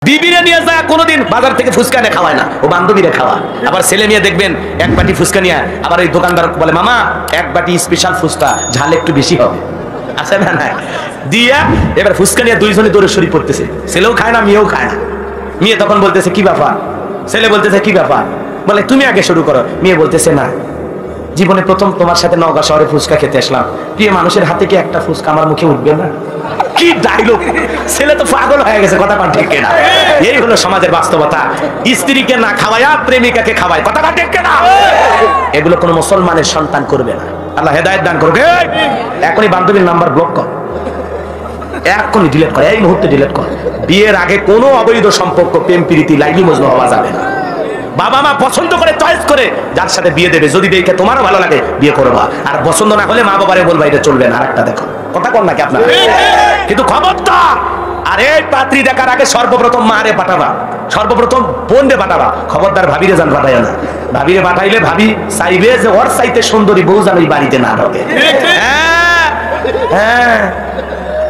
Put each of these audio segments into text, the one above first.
বিবিরে নিয়ে যায় কোনোদিন বাজার থেকে ফুচকা নিয়ে খাওয়ায় না, ও বান্ধবীরে খাওয়া। আবার ছেলে মেয়ে দেখবেন এক বাটি ফুচকা নিয়ে, আবার ওই দোকানদার বলে মামা এক বাটি স্পেশাল ফুচকা, ঝাল একটু বেশি হবে, আছে না না দিয়া এবার ফুচকা নিয়ে দুইজনে দৌড়ে শরীর পড়তেছে, ছেলেও খায় না মেয়েও খায় না। মেয়ে তখন বলতেছে কি ব্যাপার, ছেলে বলতেছে কি ব্যাপার, বলে তুমি আগে শুরু করো। মেয়ে বলতেছে না, জীবনে প্রথম তোমার সাথে নওগাঁ শহরে ফুচকা খেতে আসলাম, প্রিয় মানুষের হাতে কি একটা ফুচকা আমার মুখে উঠবে না? কি ডায়লগ! ছেলে তো পাগল হয়ে গেছে, কথা কান ঠিক কিনা? এই হলো সমাজের বাস্তবতা। স্ত্রীকে না খাওয়ায়া প্রেমিকাকে খাওয়ায়, কথা কান ঠিক কিনা? এগুলো কোনো মুসলমানের সন্তান করবে না। আল্লাহ হেদায়েত দান করুক। এখনই বান্ধবীর নাম্বার ব্লক কর, এখনই ডিলিট কর, এই মুহূর্তে ডিলিট কর। বিয়ের আগে কোনো অবৈধ সম্পর্ক, প্রেম প্রীতি, লাইলি মজনু হওয়া যাবে না। বাবা মা পছন্দ করে চয়েস করে যার সাথে বিয়ে দেবে, যদি দেখে তোমারও ভালো লাগে বিয়ে করবা, আর পছন্দ না হলে মা বাবারে বলবা এটা চলবে না। আরেকটা দেখো, কথা কর নাকি আপনারা? কিন্তু খবরদার, আরে পাত্রী দেখার আগে সর্বপ্রথম মারে পাঠাবা, সর্বপ্রথম বোনরে পাঠাবা, খবরদার ভাবিরে জান পাঠাইও না। ভাবিরে পাঠাইলে ভাবি চাইবে যে ওর চাইতে সুন্দরী বউ যেন এই বাড়িতে না ঢোকে। হ্যাঁ,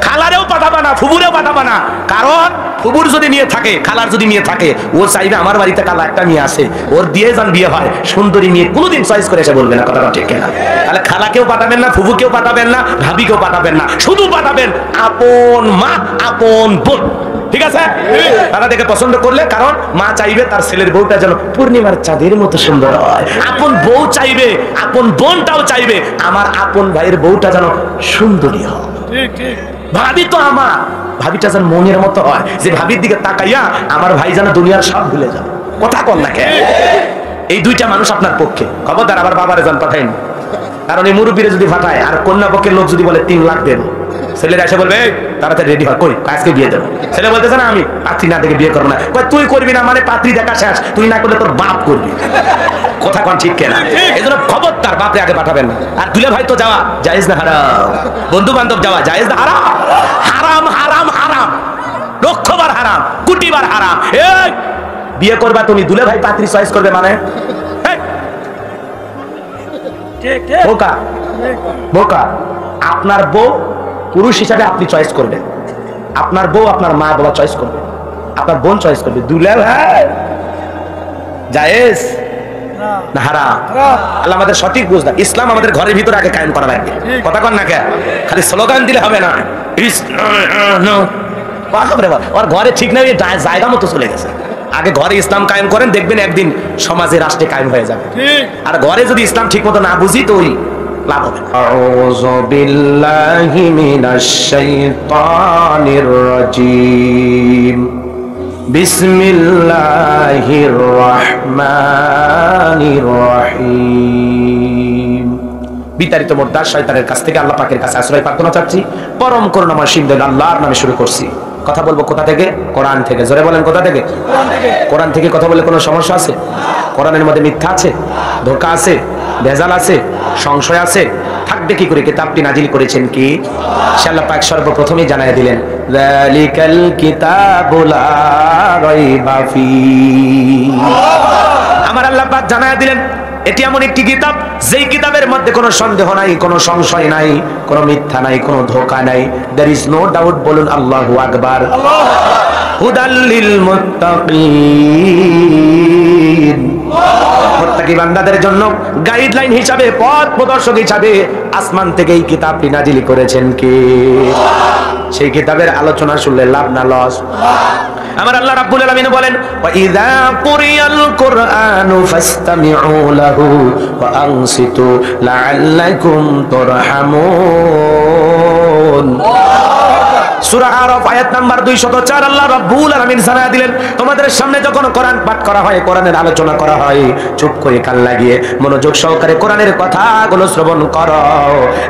খালারেও পাঠাবা না, ফুবুরেও পাঠাবা না, কারণ ফুবুর যদি নিয়ে থাকে, খালার যদি নিয়ে থাকে, ও চাইবে আমার বাড়িতে কালা একটা মেয়ে আসে, ওর দিয়ে যান বিয়ে হয়, সুন্দরী মেয়ে কোনোদিন চয়েস করে এসে বলবে না, কথাটা ঠিক না? তাহলে খালাকেও পাঠাবেন না, ফুবুকেও পাঠাবেন না, ভাবিকেও পাঠাবেন না, শুধু পাঠাবেন আপন মা, আপন বোন। ঠিক আছে? তারা দেখে পছন্দ করলে, কারণ মা চাইবে তার ছেলের বউটা যেন পূর্ণিমার চাঁদের মতো সুন্দর হয়, আপন বউ চাইবে, আপন বোনটাও চাইবে আমার আপন ভাইয়ের বউটা যেন সুন্দরী হয়। ঠিক ঠিক। ভাবি তো আমার ভাবিটা যেন মনের মতো হয়, যে ভাবির দিকে তাকাইয়া আমার ভাই যেন দুনিয়ার সব ভুলে যায়, কথা কর না কেন? এই দুইটা মানুষ আপনার পক্ষে। খবরদার আবার বাবারে যান পাঠাইন, কারণ এই মুরব্বীরে যদি পাঠায় আর কন্যা পক্ষের লোক যদি বলে 3 লাখ দেব, ছেলেরা এসে বলবে তাড়াতাড়ি রেডি হয়, কই আজকে বিয়ে দেবো। ছেলে বলতেছে না আমি পাত্রী না দেখে বিয়ে করবো না। তুই করবি না মানে পাত্রী দেখা শেষ, তুই না করলে তোর বাপ করবি, কথা কন ঠিক কেনা? এই জন্য খবরদার বাপরে আগে পাঠাবেন না। আর দুলে ভাই তো যাওয়া জায়েজ না হারাম, বন্ধু বান্ধব যাওয়া জায়েজ না হারাম? হারাম হারাম হারাম, লক্ষবার হারাম, কোটিবার হারাম। এই বিয়ে করবা তুমি, দুলে ভাই পাত্রী চয়েস করবে মানে? বোকা বোকা। আপনার বউ পুরুষ হিসাবে আপনি চয়েস করবেন, আপনার বউ আপনার মা বাবা চয়েস করবে, আপনার বোন চয়েস করবে। দুলে ভাই জায়েজ না হারাম? আল্লাহ আমাদের সঠিক বুঝলাম। ইসলাম আমাদের ঘরের ভিতরে আগে কায়েম করা লাগবে, কথা কন না কে? খালি স্লোগান দিলে হবে না। ওর ঘরে ঠিক না, জায়গা মতো চলে গেছে। আগে ঘরে ইসলাম কায়েম করেন, দেখবেন একদিন সমাজে রাষ্ট্রে কায়েম হয়ে যাবে। আর ঘরে যদি ইসলাম ঠিক মতো না বুঝি তো ওই লাভ হবে। আউযু বিল্লাহি মিনাশ শাইতানির রাজীম। বিসমিল্লাহির রহমানির রহিম। বিতাড়িত মোর্দার শয়তানের কাছ থেকে আল্লাহ পাকের কাছে আশ্রয় প্রার্থনা চাচ্ছি। পরম করুণাময় সিন্ধু আল্লাহর নামে শুরু করছি। কথা বলবো কোথা থেকে? কোরআন থেকে। জোরে বলেন কোথা থেকে? কোরআন থেকে কথা বলে কোনো সমস্যা আছে? কোরআনের মধ্যে মিথ্যা আছে, ধোঁকা আছে, ভেজাল আছে, সংশয় আছে? থাকবে কি করে? কিতাবটি নাজিল করেছেন কি? আল্লাহ পাক সর্বপ্রথমেই জানাই দিলেন যালিকাল কিতাবু লা রাইবা ফীহি। আমার আল্লাহ পাক জানাই দিলেন এটি এমন একটি কিতাব, যেই কিতাবের মধ্যে কোনো সন্দেহ নাই, কোনো সংশয় নাই, কোনো মিথ্যা নাই, কোনো ধোঁকা নাই। There is no doubt. বলুন আল্লাহু আকবার। হুদাল লিল মুত্তাকিন। মুত্তাকি বান্দাদের জন্য গাইডলাইন হিসাবে, পথ প্রদর্শক হিসাবে আসমান থেকে এই কিতাবটি নাজিল করেছেন কে? সেই কিতাবের আলোচনা শুনলে লাভ না লস? আমার আল্লাহ রাব্বুল আলামিন বলেন ওয়া ইযা কুরিয়াল কুরআনু ফাসতামিউ লাহু ওয়া আনসিতু লাআল্লাকুম তুরহামুন। সূরা আরাফ আয়াত নাম্বার 204 আল্লাহ রাব্বুল আলামিন জানায়া দিলেন তোমাদের সামনে যখন কোরআন পাঠ করা হয়, কোরআনের আলোচনা করা হয়, চুপ করে কান লাগিয়ে মনোযোগ সহকারে কোরআনের কথাগুলো শ্রবণ করো।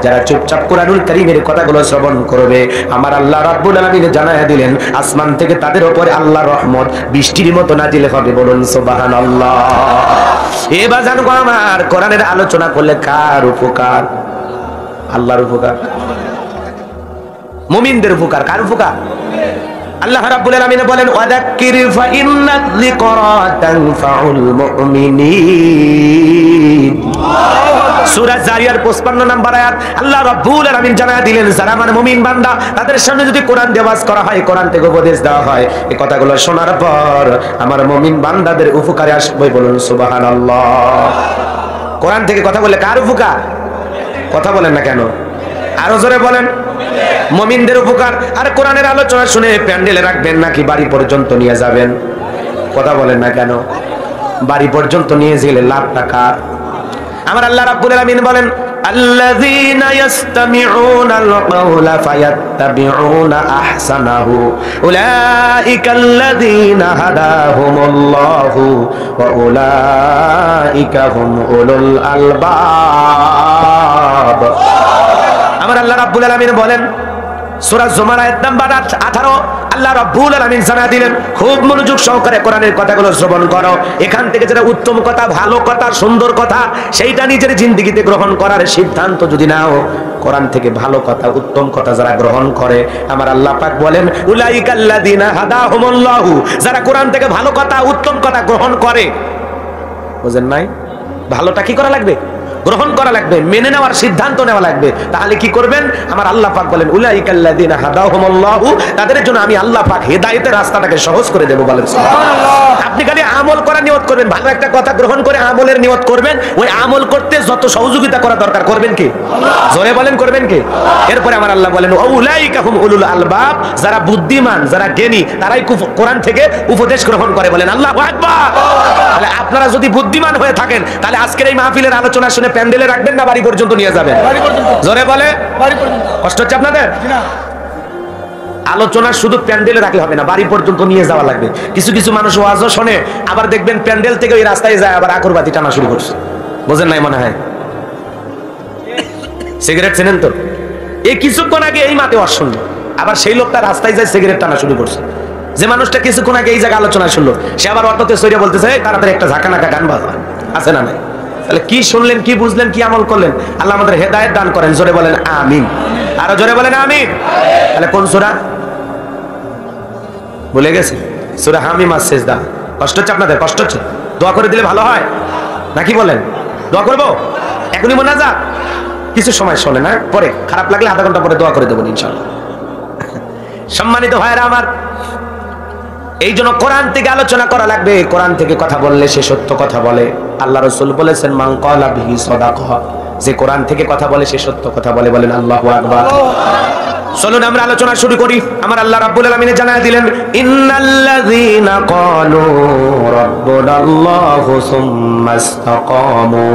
যারা চুপচাপ কোরআনুল কারীমের কথাগুলো শ্রবণ করবে, আমার আল্লাহ রাব্বুল আলামিন জানায়া দিলেন আসমান থেকে তাদের উপরে আল্লাহর রহমত বৃষ্টির মতো নাজিল হবে। বলুন সুবহানাল্লাহ। এবার জানো আমার কোরআনের আলোচনা করলে কার উপকার? আল্লাহর উপকার, মুমিনদের উপকার। কার উপকার? আল্লাহ রাব্বুল আলামিন বলেন ওয়াদাক্কির ফাইন্নায যিকরা তানফাউল মুমিনিন। সূরা জারিয়ার 55 নম্বর আয়াত আল্লাহ রাব্বুল আলামিন জানায়া দিলেন যারা আমার মুমিন বান্দা তাদের সামনে যদি কোরআন দিয়ে ওয়াজ করা হয়, কোরআন থেকে উপদেশ দেওয়া হয়, এই কথাগুলো শোনার পর আমার মুমিন বান্দাদের উপকারে আসবে। বলুন সুবহানাল্লাহ। কোরআন থেকে কথা বললে কার উপকার? কথা বলেন না কেন? আরো জোরে বলেন। মুমিনদের উপকার। আর কোরআনের আলোচনা শুনে প্যান্ডেলে রাখবেন নাকি বাড়ি পর্যন্ত নিয়ে যাবেন? কথা বলেন না কেন? বাড়ি পর্যন্ত নিয়ে গেলে লাভ টাকা। আমার আল্লাহ রাব্বুল আলামিন বলেন আল্লাযীনা ইয়াসতামিউনাল কাওলা ফায়াত্তাবিউনা আহসানাহু উলাইকাল্লাযীনা হাদাহুমুল্লাহু ওয়া উলাইকা হুম উলুল আলবাব। আমার আল্লাহ রাব্বুল আলামিন বলেন সূরা জুমার আয়াত নাম্বার 18 আল্লাহ রাব্বুল আলামিন জানায়া দিলেন খুব মনোযোগ সহকারে কোরআনের কথাগুলো শ্রবণ করো। এখান থেকে যেটা উত্তম কথা, ভালো কথা, সুন্দর কথা সেইটা নিজের জিন্দেগিতে গ্রহণ করার সিদ্ধান্ত যদি নাও, কোরআন থেকে ভালো কথা, উত্তম কথা যারা গ্রহণ করে, আমার আল্লাহ পাক বলেন উলাইকাল্লাযীনা হাদাহুমুল্লাহু, যারা কোরআন থেকে ভালো কথা, উত্তম কথা গ্রহণ করে। বুঝেন নাই? ভালোটা কি করা লাগবে? গ্রহণ করা লাগবে, মেনে নেওয়ার সিদ্ধান্ত নেওয়া লাগবে। তাহলে কি করবেন? আমার আল্লাহ পাক বলেন উলাইকাল্লাযীনা হাদাহুমুল্লাহু, তাদের জন্য আমি আল্লাহ পাক হেদায়েতের রাস্তাটাকে সহজ করে দেব। বলেন সুবহানাল্লাহ। আপনি খালি আমল করার নিয়ত করবেন, ভালো একটা কথা গ্রহণ করে আমলের নিয়ত করবেন। ওই আমল করতে যত সহযোগিতা করা দরকার করবেন কি? জোরে বলেন করবেন কি? এরপরে আমার আল্লাহ বলেন উলাইকা হুম উলুল আলবাব, যারা বুদ্ধিমান, যারা জ্ঞানী, তারাই কোরআন থেকে উপদেশ গ্রহণ করে। বলেন আল্লাহু আকবার। তাহলে আপনারা যদি বুদ্ধিমান হয়ে থাকেন তাহলে আজকের এই মাহফিলের আলোচনা শুনে প্যান্ডেলে রাখবেন না বাড়ি পর্যন্ত নিয়ে যাবেন? জোরে বলে। কষ্ট হচ্ছে আপনাদের? আলোচনা শুধু প্যান্ডেলে রাখলে হবে না, বাড়ি পর্যন্ত নিয়ে যাওয়া লাগবে। কিছু কিছু মানুষ ওয়াজও শোনে, আবার দেখবেন প্যান্ডেল থেকে ওই রাস্তায় যায় আবার আকরবাতি টানা শুরু করছে। বোঝেন নাই মনে হয়? সিগারেট চেনেন তো? এই কিছুক্ষণ আগে এই মাঠে ওয়াজ শুনলো, আবার সেই লোকটা রাস্তায় যায় সিগারেট টানা শুরু করছে। যে মানুষটা কিছুক্ষণ আগে এই জায়গায় আলোচনা শুনলো, সে আবার অটোতে সরিয়ে বলতেছে তাড়াতাড়ি একটা ঝাঁকা নাকা গান বাজা। আছে না নাই? তাহলে কি শুনলেন, কি বুঝলেন, কি আমল করলেন? আল্লাহ আমাদের হেদায়েত দান করেন। জোরে বলেন আমিন। আরো জোরে বলেন আমিন। তাহলে কোন সূরা ভুলে গেছে? সূরা হামিম আর সিজদা। কষ্ট হচ্ছে আপনাদের? কষ্ট হচ্ছে? দোয়া করে দিলে ভালো হয় নাকি বলেন? দোয়া করবো এখনই মোনাজাত? কিছু সময় শোনেন, না পরে খারাপ লাগলে আধা ঘন্টা পরে দোয়া করে দেবো ইনশাআল্লাহ। সম্মানিত ভাইরা আমার, এই জন্য কোরআন থেকে আলোচনা করা লাগবে। কোরআন থেকে কথা বললে সে সত্য কথা বলে। আল্লাহ রাসূল বলেছেন মান ক্বালা বিহি সাদাকাহ, যে কোরআন থেকে কথা বলে সে সত্য কথা বলে। বলেন আল্লাহু আকবার। চলুন আমরা আলোচনা শুরু করি। আমার আল্লাহ রাব্বুল আলামিন জানায়া দিলেন ইন্নাল্লাযীনা ক্বালু রাব্বুনাল্লাহু সুম্মা ইসতাকামু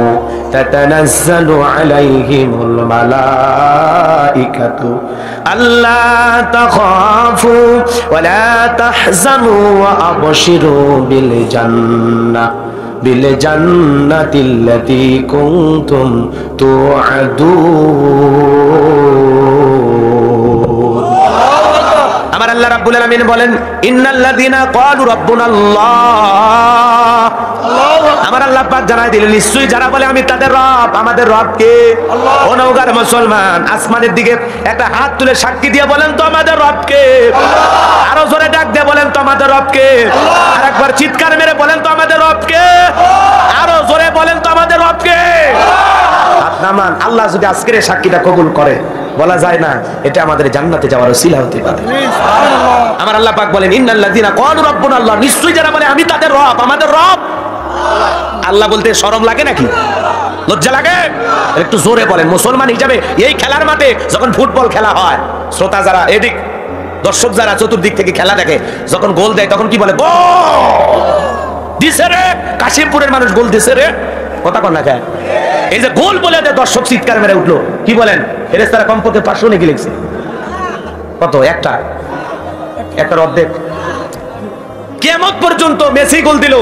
তাতানাজ্জালু আলাইহিমুল মালাইকাতু আল্লা তাখাফু ওয়া লা তাহজানু ওয়া আবশিরু বিল জান্নাতিল্লাতী কুনতুম তুআদুন। আমার আল্লাহ রাব্বুল আলামিন বলেন ইন্নাল্লাযীনা ক্বালু রাব্বুনাল্লাহ, আমার আল্লাহ পাক জানাই দিলেন নিশ্চয়ই যারা বলে আমি তাদের রব। আমাদের রব কে? ও নওগাঁর মুসলমান, আসমানের দিকে একটা হাত তুলে সাক্ষী দিয়ে বলেন তো আমাদের রব কে? আরো জোরে ডাক দিয়ে বলেন তো আমাদের রব কে? আর একবার চিৎকার মেরে বলেন তো আমাদের রব কে? আরো জোরে বলেন তো আমাদের রব কে? হাত নামান। আল্লাহ যদি আজকের সাক্ষীটা কবুল করে, বলা যায় না এটা আমাদের জান্নাতে যাওয়ার ওসিলা হতে পারে। আমার আল্লাহ পাক বলেন ইন্নাল্লাযীনা ক্বালু রাব্বুনাল্লাহ, নিশ্চয়ই যারা বলে আমি তাদের রব, আমাদের রব। আল্লাহ বলতে শরম লাগে নাকি? লজ্জা লাগে? একটু জোরে বলেন। মুসলমান হিসাবে এই খেলার মাঠে যখন ফুটবল খেলা হয়, শ্রোতা যারা এদিক, দর্শক যারা চতুর্দিক থেকে খেলা দেখে, যখন গোল দেয় তখন কি বলে? গোল দিছে রে, কাশিমপুরের মানুষ গোল দিছে রে। কথা কন না খায়? এই যে গোল বলে দর্শক চিৎকার মেরে উঠলো, কি বলেন? ফেরেশতারা কমপক্ষে 500 নাকি লিখছে। কত? একটার অর্ধেক। কিয়ামত পর্যন্ত মেসি গোল দিল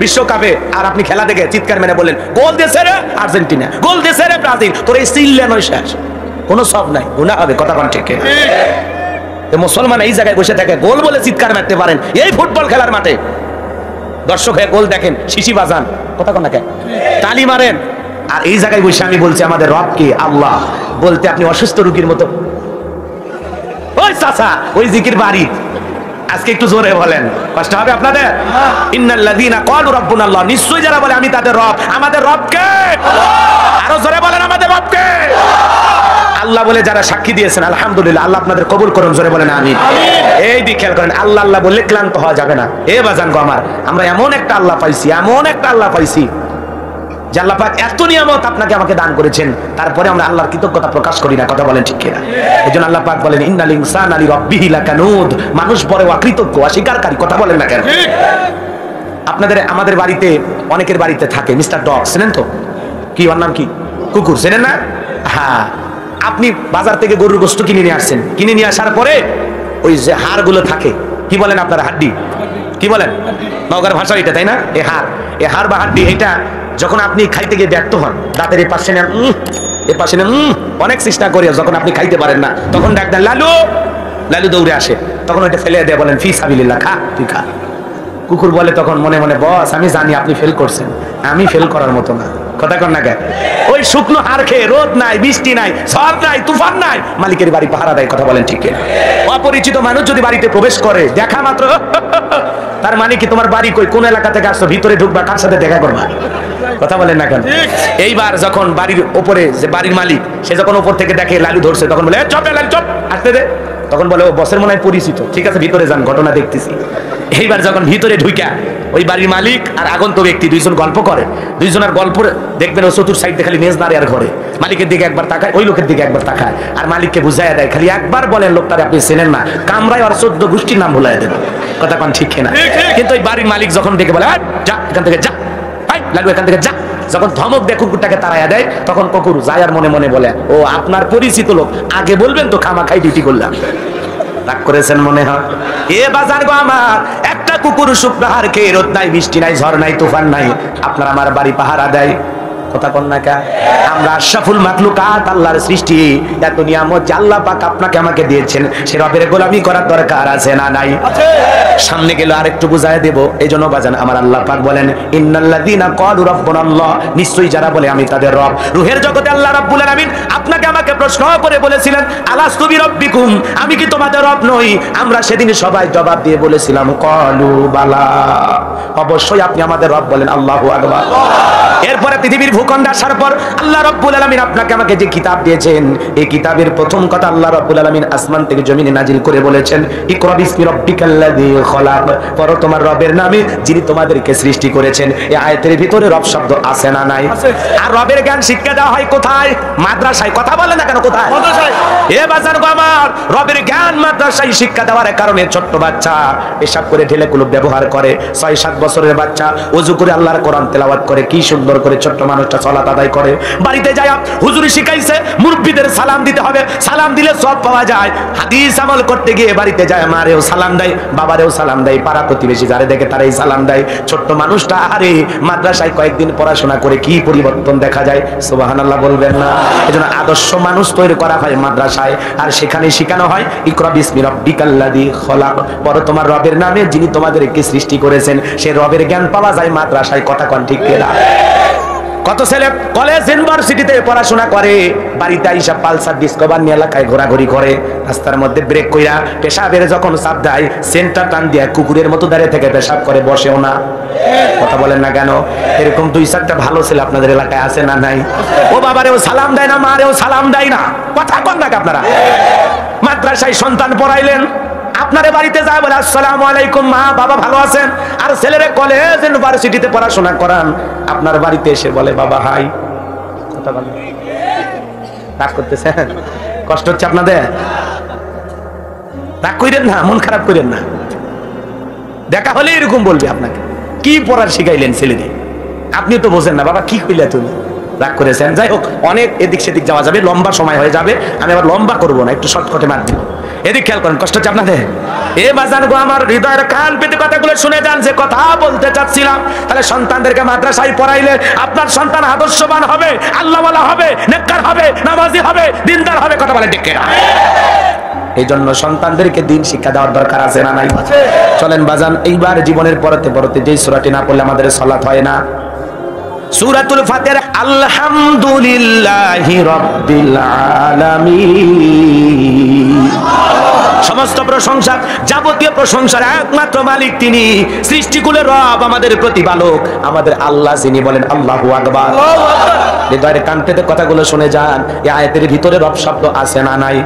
বিশ্বকাপে, আর আপনি খেলা দেখে চিৎকার মেরে বললেন গোল দিয়েছে রে আর্জেন্টিনা, গোল দিয়েছে রে ব্রাজিল। তোর এই চিল্লা নয় শেষ, কোনো সব নাই, গুনাহ হবে। কথা কন ঠিক? মুসলমান এই জায়গায় বসে থাকে, গোল বলে চিৎকার মারতে পারেন এই ফুটবল খেলার মাঠে। দর্শক হয়ে গোল দেখেন, শিশি বাজান, কথা কন না কেন? তালি মারেন। আর এই জায়গায় বসে আমি বলছি আমাদের রব কে? আল্লাহ। বলতে আপনি অসুস্থ রোগীর মতো ওই চাচা ওই জিকির বাড়ি আজকে একটু জোরে বলেন, কষ্ট হবে আপনাদের? ইন্নাল্লাযীনা ক্বালু রাব্বুনাল্লাহ, নিশ্চয়ই যারা বলে আমি তাদের রব। আমাদের রব কে? আরো জোরে বলেন, আমাদের রব কে? আল্লাহ বলে যারা সাক্ষী দিয়েছেন আলহামদুলিল্লাহ, আল্লাহ আপনাদের কবুল করুন, জোরে বলেন আমিন। এই দিক খেয়াল করেন, আল্লাহ আল্লাহ বললে ক্লান্ত হওয়া যাবে না। এ বাজান গো আমার, আমরা এমন একটা আল্লাহ পাইছি, এমন একটা আল্লাহ পাইছি যে আল্লাহ পাক এত নিয়ামত আপনাকে আমাকে দান করেছেন, তারপরে আমরা আল্লাহর কৃতজ্ঞতা প্রকাশ করি না। কথা বলেন ঠিক কিনা? এজন্য আল্লাহ পাক বলেন ইন্নাল ইনসানা লিরাব্বিহি লাকানুদ, মানুষ বড় অকৃতজ্ঞ, অস্বীকারী। কথা বলেন না কেন? আপনাদের আমাদের বাড়িতে অনেকের বাড়িতে থাকে মিস্টার ডগ, চেনেন তো? কি ওর নাম কি? কুকুর, চেনেন না? হ্যাঁ, আপনি বাজার থেকে গরুর গোশত কিনে নিয়ে আসছেন, কিনে নিয়ে আসার পরে ওই যে হাড়গুলো থাকে, কি বলেন আপনারা? হাড্ডি, কি বলেন নওগাঁর ভাষা এটা, তাই না? এ হাড় বা হাড্ডি, এটা যখন আপনি খাইতে গিয়ে ব্যর্থ হন, দাঁতের এই পাশে নেন, এর পাশে নেন, অনেক চেষ্টা করি, যখন আপনি খাইতে পারেন না তখন ডাক দেন লালু, লালু দৌড়ে আসে, তখন ওইটা ফেলে দেয়, বলেন ফি সাবিলিল্লাহ, খা, তুই খা। কুকুর বলে তখন মনে মনে, বস আমি জানি আপনি ফেল করছেন, আমি ফেল করার মতো না। কথা কর না কে? ওই শুকনো হাড় খেয়ে, রোদ নাই, বৃষ্টি নাই, ঝড় নাই, তুফান নাই, মালিকের বাড়ি পাহারা দেয়। কথা বলেন ঠিক কিনা? অপরিচিত মানুষ যদি বাড়িতে প্রবেশ করে, দেখা মাত্র তার মানে কি তোমার বাড়ি কই, কোন এলাকা থেকে আসছো, ভিতরে ঢুকবা, কার সাথে দেখা করবা? কথা বলেন না কেন? এইবার যখন বাড়ির উপরে যে বাড়ির মালিক, সে যখন উপর থেকে দেখে লালু ধরছে, তখন বলে চপ লালু চপ, আসতে দে। তখন বলে ও বসের মনে হয় পরিচিত, ঠিক আছে ভিতরে যান, ঘটনা দেখতেছি। এইবার যখন ভিতরে ঢুকা ওই বাড়ির মালিক আর আগন্ত ব্যক্তি দুইজন গল্প করে, দুইজনের গল্প দেখবেন ও চতুর সাইডে খালি মেজ নাড়ে আর ঘরে, মালিকের দিকে একবার তাকায়, ওই লোকের দিকে একবার তাকায়, আর মালিককে বুঝাইয়া দেয়, খালি একবার বলেন লোকটারে আপনি চেনেন না, কামরায় আর 14 গোষ্ঠীর নাম ভুলাই দেন। কথা কোন ঠিক কিনা? কিন্তু ওই বাড়ির মালিক যখন দেখে বলে যা এখান থেকে যা, লালু এখান থেকে যা, যখন ধমক দেয় কুকুরটাকে তাড়াইয়া দেয়, তখন কুকুর যায় আর মনে মনে বলে ও আপনার পরিচিত লোক, আগে বলবেন তো, খামা খাই ডিউটি করলাম। রাগ করেছেন মনে হয়? এ বাজার গো আমার, একটা কুকুর শুকনো হাড় খেয়ে, রোদ নাই, বৃষ্টি নাই, ঝড় নাই, তুফান নাই, আপনার আমার বাড়ি পাহারা দেয়। কথা কন না কা? আমরা আশরাফুল মাখলুকাত, আল্লাহর সৃষ্টি, এত নিয়ামত যে আল্লাহ পাক আপনাকে আমাকে দিয়েছেন, সে রবের গোলামি করার দরকার আছে না নাই? সামনে গেলে আরেকটু বুঝায় দেব। এইজন্য বাজান আমার আল্লাহ পাক বলেন ইন্নাল্লাযীনা ক্বালু রাব্বুনাল্লাহ, নিশ্চয়ই যারা বলে আমি তাদের রব। রূহের জগতে আল্লাহ রাব্বুল আলামিন আপনাকে আমাকে প্রশ্ন করে বলেছিলেন আলাস্তু বিরাব্বিকুম, আমি কি তোমাদের রব নই? আমরা সেদিন সবাই জবাব দিয়ে বলেছিলাম ক্বালু বালা, অবশ্যই আপনি আমাদের রব। বলেন আল্লাহু আকবার। এরপরে পৃথিবীর ভূখণ্ডে আসার পর আল্লাহ রাব্বুল আলামিন আপনাকে আমাকে যে কিতাব দিয়েছেন, এই কিতাবের প্রথম কথা আল্লাহ রাব্বুল আলামিন আসমান থেকে জমিনে নাজিল করে বলেছেন ইকরা বিসমি রাব্বিকাল্লাযী খলাক, পড়ো তোমার রবের নামে যিনি তোমাদেরকে সৃষ্টি করেছেন। এই আয়াতের ভিতরে রব শব্দ আছে না নাই? আর রবের জ্ঞান শিক্ষা দেওয়া হয় কোথায়? মাদ্রাসায়। কথা বলে না কেন? কোথায়? মাদ্রাসায়। এ বাজার গো আমার, রবের জ্ঞান মাদ্রাসায় শিক্ষা দেওয়ার কারণে ছোট্ট বাচ্চা পেশাব করে ঢেলে কুলুপ ব্যবহার করে, 6-7 বছরের বাচ্চা ওযু করে আল্লাহর কোরআন তেলাওয়াত করে, কি সুন্দর করে ছোট্ট মানুষটা সালাত আদায় করে। বাড়িতে যায় হুজুর শিখাইছে মুরব্বিদের সালাম দিতে হবে, সালাম দিলে সওয়াব পাওয়া যায়। হাদিস আমল করতে গিয়ে বাড়িতে যায় মারেও সালাম দেয়, বাবারেও সালাম দেয়, পাড়া প্রতিবেশী যারে দেখে তারাই সালাম দেয়। ছোট্ট মানুষটা আরে মাদ্রাসায় কয়েকদিন পড়াশোনা করে কি পরিবর্তন দেখা যায়, সুবহানাল্লাহ বলবেন না? এজন্য আদর্শ মানুষ তৈরি করা হয় মাদ্রাসায়, আর সেখানে শেখানো হয় ইকরা বিসমি রাব্বিকাল্লাযী খলাক, পড়ো তোমার রবের নামে যিনি তোমাদেরকে সৃষ্টি করেছেন। সে রবের জ্ঞান পাওয়া যায় মাদ্রাসায়। কথা কোন ঠিক কিনা? কত ছেলে কলেজ ইউনিভার্সিটিতে পড়াশোনা করে, বাড়িতে আইসা পালসার ডিসকভার নিয়ে এলাকায় ঘোরাঘুরি করে, রাস্তার মধ্যে ব্রেক কইরা পেশাবের যখন চাপ দেয় সেন্টার টান দিয়ে কুকুরের মতো দাঁড়িয়ে থেকে পেশাব করে, বসেও না। কথা বলেন না কেন? এরকম 2-4টা ভালো ছেলে আপনাদের এলাকায় আছে না নাই? ও বাবারেও সালাম দেয় না, মারেও সালাম দেয় না। কথা কন না আপনারা? মাদ্রাসায় সন্তান পড়াইলেন, আপনার বাড়িতে যায় বলে আসসালামু আলাইকুম মা বাবা ভালো আছেন, আর ছেলেরে কলেজ ইউনিভার্সিটিতে পড়াশোনা করান, আপনার বাড়িতে এসে বলে বাবা হাই। কথা বলেন, রাগ করতেছেন? কষ্ট হচ্ছে আপনাদের? রাগ কইরেন না, মন খারাপ করেন না। দেখা হলে এরকম বলবে আপনাকে, কি পড়ার শিখাইলেন ছেলেদের? আপনি তো বোঝেন না, বাবা কি কইলা তুমি? রাগ করেছেন? যাই হোক, অনেক এদিক সেদিক যাওয়া যাবে, লম্বা সময় হয়ে যাবে, আমি আবার লম্বা করবো না, একটু শর্টকাটে মার দিব। এদিক খেয়াল করেন, কষ্ট হচ্ছে আপনাদের? এ বাজান গো আমার, হৃদয়ের কান পেতে কথাগুলো শুনে যান, যে কথা বলতে চাচ্ছিলাম। তাহলে সন্তানদেরকে মাদ্রাসায় পড়াইলে আপনার সন্তান আদর্শবান হবে, আল্লাহওয়ালা হবে, নেককার হবে, নামাজি হবে, দিনদার হবে। কথা বলে ঠিক কিনা? এই জন্য সন্তানদেরকে দিন শিক্ষা দেওয়ার দরকার আছে না নাই? চলেন বাজান, এইবার জীবনের পরতে পরতে যেই সূরাটি না পড়লে আমাদের সালাত হয় না, সূরাতুল ফাতিহা আলহামদুলিল্লাহি রাব্বিল আলামিন। সমস্ত প্রশংসা, যাবতীয় প্রশংসার একমাত্র মালিক তিনি, সৃষ্টিকুলের রব, আমাদের প্রতিপালক, আমাদের আল্লাহ যিনি। বলেন আল্লাহু আকবার। হৃদয়ের কান পেতে কথাগুলো শুনে যান। এই আয়াতের ভিতরে রব শব্দ আছে না নাই?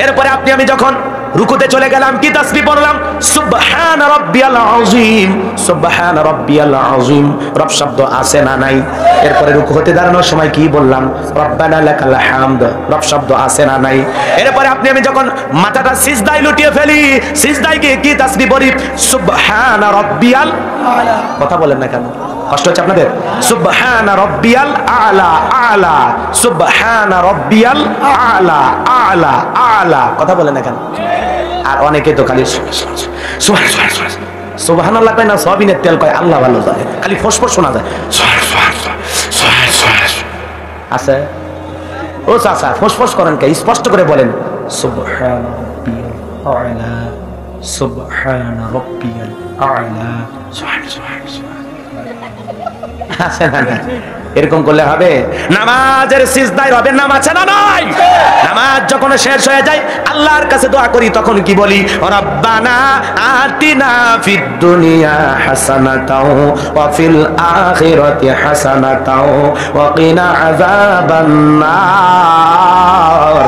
এরপরে আপনি আমি যখন রুকুতে চলে গেলাম, কি তাসবিহ পড়লাম? সুবহান রাব্বিয়াল আযীম, সুবহান রাব্বিয়াল আযীম, রব শব্দ আছে না নাই? এরপরে রুকু হতে দাঁড়ানোর সময় কি বললাম? রব্বানা লাকাল হামদ, রব শব্দ আছে না নাই? এরপরে আপনি আমি যখন মাথাটা সিজদায় লুটিয়ে ফেলি, সিজদায় গিয়ে কি তাসবিহ পড়ি? সুবহান রাব্বিয়াল আলা। কথা বলেন না কেন? কষ্ট হচ্ছে আপনাদের? সুবহান রাব্বিয়াল আলা, আলা, সুবহান রাব্বিয়াল আলা, আলা, আলা। কথা বলেন না কেন? আর অনেকে তো খালি সুবহানাল্লাহ কয় না, সয়াবিনের তেল কয়, আল্লাহ ভালো জানে, খালি ফসফস শোনা যায়। আছে ও চাচা, ফসফস করেন কে? স্পষ্ট করে বলেন সুবহান রাব্বিয়াল আলা, সুবহান রাব্বিয়াল আলা। আছে না? এরকম করলে হবে? নামাজের সিজদায় রবের নাম আছে না নাই? নামাজ যখন শেষ হয়ে যায়, আল্লাহর কাছে দোয়া করি, তখন কি বলি? রব্বানা আতিনা ফিদ দুনিয়া হাসানাতাও ওয়া ফিল আখিরাতি হাসানাতাও ওয়া কিনা আযাবান নার।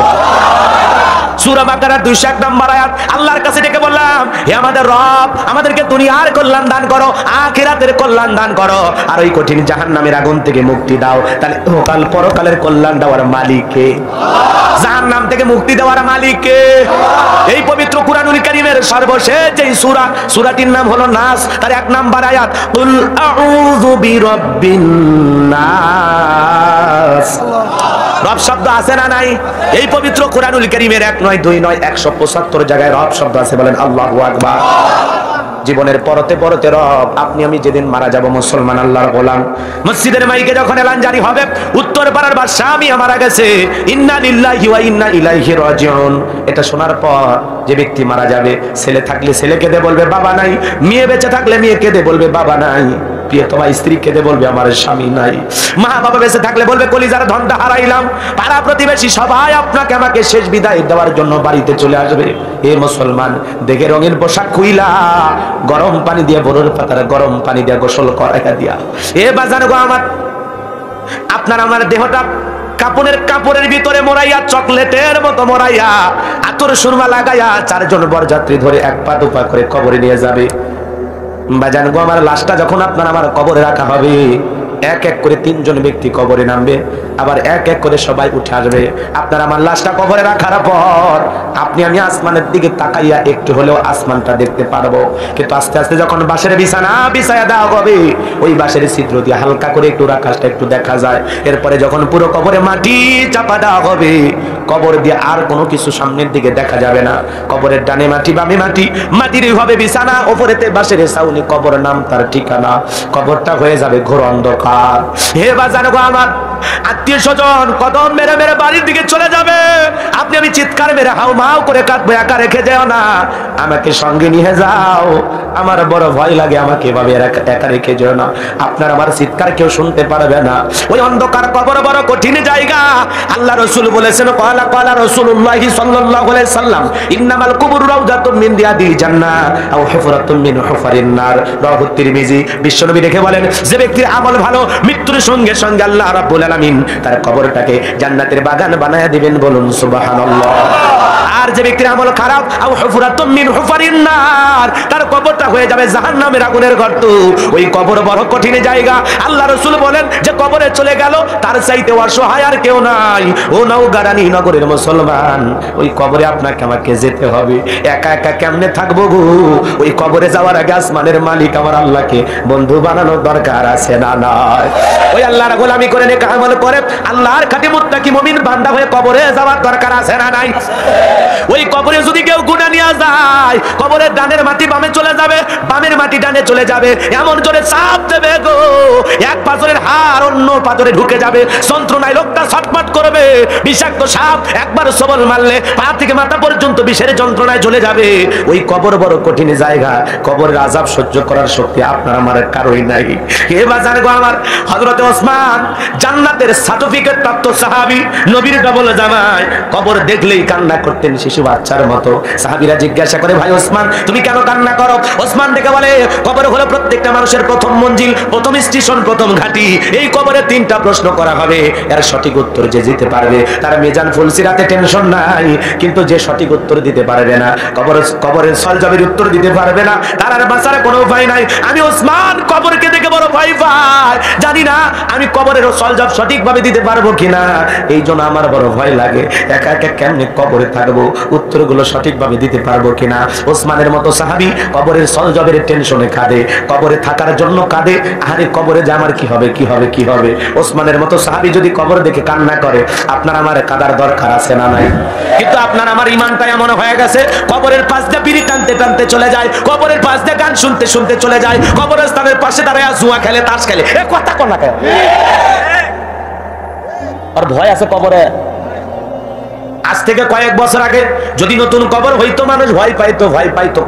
সূরা বাকারার 201 নম্বর আয়াত। আল্লাহর কাছে ডেকে বললাম, হে আমাদের রব, আমাদেরকে দুনিয়ার কল্যাণ দান করো, আখিরাতের কল্যাণ দান করো, আর ওই কঠিন জাহান্নামের আগুন থেকে মুক্তি দাও। তাহলে কাল পরকালের কল্যাণ দেওয়ার মালিক কে? জাহান্নাম থেকে মুক্তি দেওয়ার মালিক কে? এই পবিত্র কুরআনুল কারীমের সর্বশেষ যে সূরা, সূরাটির নাম হলো নাস, তার 1 নম্বর আয়াত, কুল আউযু বিরাব্বিন নাস। রব শব্দ আছে না নাই? এই পবিত্র কুরআনুল কারীমের 1 নয় 2 নয় 175 জায়গায় রব শব্দ আছে। বলেন আল্লাহু আকবার। জীবনের পরতে পরতে রব। আপনি আমি যেদিন মারা যাব মুসলমান আল্লাহর গোলাম, মসজিদের মাইকে যখন এলান জারি হবে, উত্তর পাড়ার বাদশা মিয়া মারা গেছে, ইন্না লিল্লাহি ওয়া ইন্না ইলাইহি রাজিউন, এটা শোনার পর যে ব্যক্তি মারা যাবে, ছেলে থাকলে ছেলে কেঁদে বলবে বাবা নাই, মেয়ে বেঁচে থাকলে মেয়ে কেঁদে বলবে বাবা নাই, প্রিয়তমা স্ত্রী কেঁদে বলবে আমার স্বামী নাই, মা বাবা বেঁচে থাকলে বলবে কলিজার ধনটা হারাইলাম, পাড়া প্রতিবেশী সবাই আপনাকে আমাকে শেষ বিদায় দেওয়ার জন্য বাড়িতে চলে আসবে। এ মুসলমান, দেখে রঙিন পোশাক খুইলা গরম পানি দিয়ে, বরুর পাতার গরম পানি দিয়ে গোসল করাইয়া দিয়া, এ বাজার গো আমার, আপনার আমার দেহটা কাপড়ের ভিতরে মোড়াইয়া, চকলেটের মতো মোড়াইয়া, আতর সুরমা লাগাইয়া 4 জন বরযাত্রী ধরে 1 পা 2 পা করে কবরে নিয়ে যাবে। বাজান গো আমার, লাশটা যখন আপনার আমার কবরে রাখা হবে, 1 1 করে 3 জন ব্যক্তি কবরে নামবে, আবার 1 1 করে সবাই উঠে আসবে। আপনার আমার লাশটা কবরে রাখার পর আপনি আমি আসমানের দিকে তাকাইয়া একটু হলেও আসমানটা দেখতে পারবো, কিন্তু আস্তে আস্তে যখন বাঁশের বিছানা বিছায়া দেওয়া হবে, ওই বাঁশের ছিদ্র দিয়ে হালকা করে একটু আকাশটা একটু দেখা যায়। এরপরে যখন পুরো কবরে মাটি চাপা দেওয়া হবে, কবর দিয়ে আর কোনো কিছু সামনের দিকে দেখা যাবে না। কবরের ডানে মাটি, বামে মাটি, মাটির হবে বিছানা, ওপরেতে বাঁশের ছাউনি, কবর নাম তার ঠিকানা। কবরটা হয়ে যাবে ঘোর অন্ধকার। হে বাজান গো আমার, আত্মীয় স্বজন কদম মেরে মেরে বাড়ির দিকে চলে যাবে, আপনি আমি চিৎকার মেরে হাউ মাউ করে কাঁদবো, একা রেখে যাও না, আমাকে সঙ্গে নিয়ে যাও, আমার বড় ভয় লাগে, আমাকে এভাবে একা রেখে যাও না। আপনার আমার চিৎকার কেউ শুনতে পারবে না। ওই অন্ধকার কবর বড় কঠিন জায়গা। আল্লাহ রাসূল বলেছেন, ক্বালা ক্বালা রাসূলুল্লাহি সাল্লাল্লাহু আলাইহি সাল্লাম, ইন্নামাল কুবুরু রাউযাতুম মিন রিয়াদিল জান্নাহ আও হুফরাতুম মিন হুফারিন নার। রাওয়াহু তিরমিজি। বিশ্বনবী দেখে বলেন, যে ব্যক্তির আমল ভালো, মৃত্যুর সঙ্গে সঙ্গে আল্লাহ রাব্বুল আলামিন তার কবরটাকে জান্নাতের বাগান বানায়া দিবেন। বলুন সুবহানাল্লাহ। আর যে ব্যক্তির আমল খারাপ, আও হুফরাতুম মিন হুফারিন নার, তার কবরটা হয়ে যাবে জাহান্নামের আগুনের গর্ত। ওই কবর বড় কঠিন জায়গা। আল্লাহ রাসূল বলেন, যে কবরে চলে গেল তার চাইতে অসহায় আর কেউ নাই। ও নওগাঁরানী নগরের মুসলমান, ওই কবরে আপনাকে আমাকে যেতে হবে। একা একা কেমনে থাকবো গো? ওই কবরে যাওয়ার আগে আসমানের মালিক আমার আল্লাহকে বন্ধু বানানোর দরকার আছে না নাই? ওই আল্লাহর গোলামি করে নেক আমল করে আল্লাহর খাঁটি মুত্তাকি মুমিন বান্দা হয়ে কবরে যাওয়ার দরকার আছে না নাই? ওই কবরে যদি কেউ গুনাহ নিয়ে যায়, কবরের ডানের মাটি বামে চলে যাবে, বামের মাটি ডানে চলে যাবে, এমন জোরে চাপ দেবে গো, এক পাথরের হাড় অন্য পাথরে ঢুকে যাবে, যন্ত্রণায় লোকটা ছটফট করবে। বিষাক্ত সাপ একবার সবল মারলে পা থেকে মাথা পর্যন্ত বিষের যন্ত্রণায় জ্বলে যাবে। ওই কবর বড় কঠিন জায়গা, কবরের আযাব সহ্য করার শক্তি আপনার আমার কারোই নাই। হে বাজার গো আমার, হযরতে ওসমান জান্নাতের সার্টিফিকেট প্রাপ্ত সাহাবী, নবীর ডবল জামাই, কবর দেখলেই কান্না করতেন শিশু বাচ্চার মতো। সাহাবীরা জিজ্ঞাসা করে, ভাই ওসমান তুমি কেন কান্না করো? ওসমান ডেকে বলে, কবর হলো প্রত্যেকটা মানুষের প্রথম মঞ্জিল, প্রথম স্টেশন, প্রথম ঘাঁটি। এই কবরে তিনটা প্রশ্ন করা হবে, এর সঠিক উত্তর যে দিতে পারবে তার মিজান ফুলসিরাতে টেনশন নাই, কিন্তু যে সঠিক উত্তর দিতে পারবে না, কবরের সলজবের উত্তর দিতে পারবে না, তার আর বাঁচার কোনো উপায় নাই। আমি ওসমান কবরকে দেখে বড় ভয় পাই, জানি না আমি কবরের সলজব সঠিকভাবে দিতে পারবো কিনা, এই জন্য আমার বড় ভয় লাগে। একা একা কেমনে কবরে থাকবো, উত্তরগুলো সঠিকভাবে দিতে পারবো কিনা। ওসমানের মতো সাহাবী কবরের সলজবের টেনশনে কাঁদে, কবরে থাকার জন্য কাঁদে, আরে কবরে যে আমার কি হবে কি হবে কি হবে। ওসমানের মতো সাহাবী যদি কবর দেখে কান্না করে, আপনার আমার কাদার দরকার আছে না নাই? কিন্তু আপনার আমার ইমানটা এমন হয়ে গেছে, কবরের পাশ দিয়ে বিড়ি টানতে টানতে চলে যায়, কবরের পাশ দিয়ে গান শুনতে শুনতে চলে যায়, কবরস্থানের পাশে দাঁড়ায় জুয়া খেলে, তাস খেলে। এ কথা কোন না কেন? আর ভয় আছে কবরে। আজ থেকে কয়েক বছর আগে যদি নতুন কবর হইতো, মানুষ ভয় পাইতো,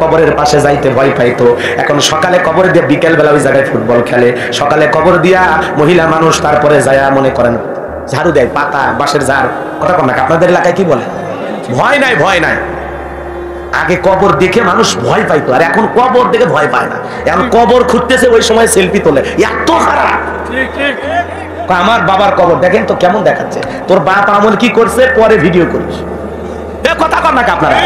কবরের পাশে যাইতে ভয় পাইতো। এখন সকালে কবর দিয়ে বিকেল বেলা ওই জায়গায় ফুটবল খেলে, সকালে কবর দিয়া মহিলা মানুষ তারপরে যায় মনে করেন ঝাড়ু দেয়, পাতা বাঁশের ঝাড়। কথা কোন না? আপনাদের এলাকায় কি বলে? ভয় নাই, ভয় নাই। আগে কবর দেখে মানুষ ভয় পাইতো, আর এখন কবর দেখে ভয় পায় না। এখন কবর খুঁজতেছে, ওই সময় সেলফি তোলে, এত খারাপ। আমার বাবার কবর দেখেন তো কেমন দেখাচ্ছে, তোর বাপ আমল কি করছে পরে ভিডিও করিস। কথা কর নাকি আপনারা?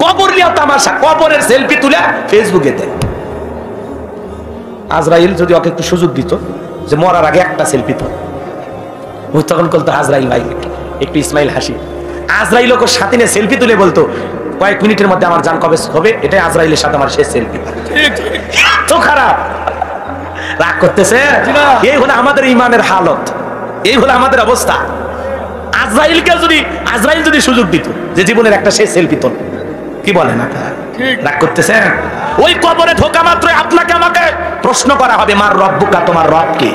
কবর লিয়া তামাশা, কবরের সেলফি তুলে ফেসবুকে দেয়। আজরাইল যদি ওকে একটু সুযোগ দিত যে মরার আগে একটা সেলফি তো, ওই তখন বলতো আজরাইল ভাই একটু ইসমাইল হাসি। আজরাইল ওকে সাথে নিয়ে সেলফি তুলে বলতো কয়েক মিনিটের মধ্যে আমার জান কবে হবে, এটাই আজরাইলের সাথে আমার শেষ সেলফি। তো খারাপ রাগ করতেছে। এই হলো আমাদের ইমানের হালত, এই হলো আমাদের অবস্থা। আজরাইল যদি সুযোগ দিত যে জীবনের একটা শেষ সেলফি তোল, কি বলেন আপনারা? রাগ করতেছেন? ওই কবরে ঢোকা মাত্রই আপনাকে আমাকে প্রশ্ন করা হবে, মার রব্বুকা, তোমার রব কে?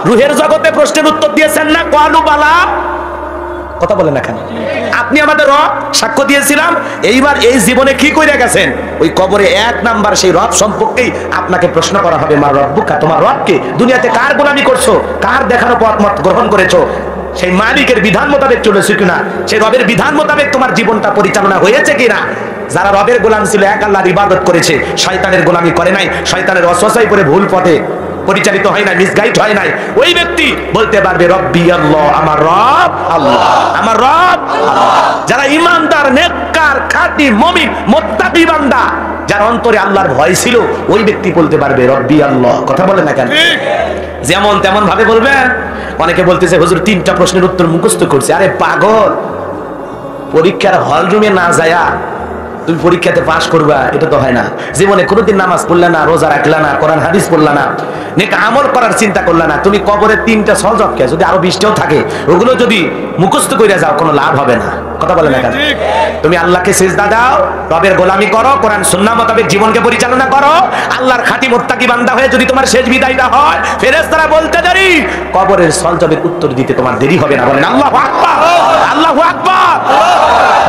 রুহের জগতে প্রশ্নের উত্তর দিয়েছেন না, কালু বালা। কথা বলেন না কেন? আপনি আমাদের রব সাক্ষ্য দিয়েছিলাম, এইবার এই জীবনে কি করে গেছেন, ওই কবরে এক নাম্বার সেই রব সম্পর্কেই আপনাকে প্রশ্ন করা হবে, মার রব্বুকা, তোমার রব কে? দুনিয়াতে কার গোলামি করছো, কার দেখানো পথ মত গ্রহণ করেছো, সেই মালিকের বিধান মোতাবেক চলেছো কিনা, সেই রবের বিধান মোতাবেক তোমার জীবনটা পরিচালনা হয়েছে কিনা। যারা রবের গোলাম ছিল, এক আল্লাহর ইবাদত করেছে, শয়তানের গোলামি করে নাই, শয়তানের ওয়াসওয়াসায় পড়ে ভুল পথে পরিচালিত হয় নাই, মিসগাইড হয় নাই, ওই ব্যক্তি বলতে পারবে রব্বি আল্লাহ, আমার রব আল্লাহ, আমার রব আল্লাহ। যারা ইমানদার, নেককার, খাঁটি মুমিন, মুত্তাকি বান্দা, যার অন্তরে আল্লাহর ভয় ছিল, ওই ব্যক্তি বলতে পারবে রব্বি আল্লাহ। কথা বলে না কেন? যেমন তেমন ভাবে বলবেন। অনেকে বলতেছে হুজুর 3টা প্রশ্নের উত্তর মুখস্থ করছে। আরে পাগল, পরীক্ষার হল রুমে না যায়া তুমি পরীক্ষাতে পাস করবা, এটা তো হয় না। জীবনে কোনোদিন নামাজ পড়লে না, রোজা রাখলা না, কোরআন হাদিস পড়লা না, নেক আমল করার চিন্তা করলা না, তুমি কবরে 3টা সলজবকে যদি আরো 20টাও থাকে, ওগুলো যদি মুখস্থ করে যাও, কোনো লাভ হবে না। কথা বলে না কেন? তুমি আল্লাহকে সিজদা দাও, রবের গোলামি করো, কোরআন সুন্নাহ মোতাবেক জীবনকে পরিচালনা করো, আল্লাহর খাঁটি মুত্তাকি বান্দা হয়ে যদি তোমার শেষ বিদায়টা হয়, ফেরেশতারা বলতে দেরি, কবরের সলজবের উত্তর দিতে তোমার দেরি হবে না। বলেন আল্লাহু আকবার, আল্লাহু আকবার।